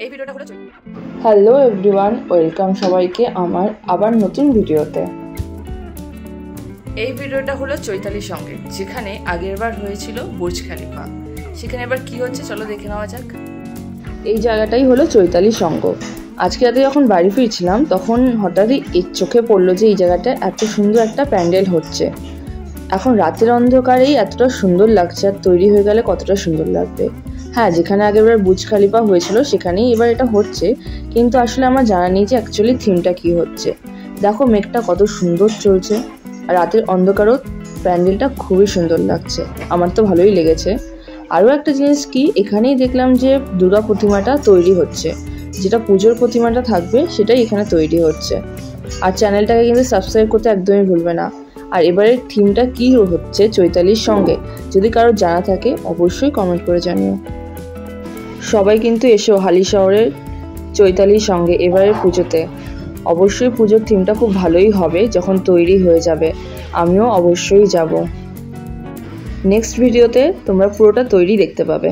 এই ভিডিওটা হলো হ্যালো এভরিওয়ান, ওয়েলকাম সবাইকে আমার আবার নতুন ভিডিওতে। এই ভিডিওটা হলো চৈতালির সঙ্গে, যেখানে আগেরবার হয়েছিল বুর্জ খলিফা। সেখানে এবার কি হচ্ছে চলো দেখে নেওয়া যাক। এই জায়গাটাই হলো চৈতালির সঙ্গ। আজকে রাতে যখন বাড়ি ফিরছিলাম তখন হঠাৎই চোখে পড়লো যে এই জায়গাটা এত সুন্দর একটা প্যান্ডেল হচ্ছে। এখন রাতের অন্ধকারেই এতটা সুন্দর লাগছে, আর তৈরি হয়ে গেলে কতটা সুন্দর লাগবে। হ্যাঁ, যেখানে আগেরবার বুর্জ খলিফা হয়েছিল সেখানেই এবার এটা হচ্ছে, কিন্তু আসলে আমার জানা নেই যে অ্যাকচুয়ালি থিমটা কি হচ্ছে। দেখো মেঘটা কত সুন্দর চলছে, আর রাতের অন্ধকারও প্যান্ডেলটা খুবই সুন্দর লাগছে, আমার তো ভালোই লেগেছে। আরও একটা জিনিস কি, এখানেই দেখলাম যে দুর্গা প্রতিমাটা তৈরি হচ্ছে, যেটা পুজোর প্রতিমাটা থাকবে সেটাই এখানে তৈরি হচ্ছে। আর চ্যানেলটাকে কিন্তু সাবস্ক্রাইব করতে একদমই ভুলবে না। আর এবারের থিমটা কী হচ্ছে চৈতালির সঙ্গে, যদি কারো জানা থাকে অবশ্যই কমেন্ট করে জানিও। সবাই কিন্তু এসো হালিশহরের চৈতালির সঙ্গে এবারের পুজোতে। অবশ্যই পুজোর থিমটা খুব ভালোই হবে যখন তৈরি হয়ে যাবে, আমিও অবশ্যই যাব। নেক্সট ভিডিওতে তোমরা পুরোটা তৈরি দেখতে পাবে।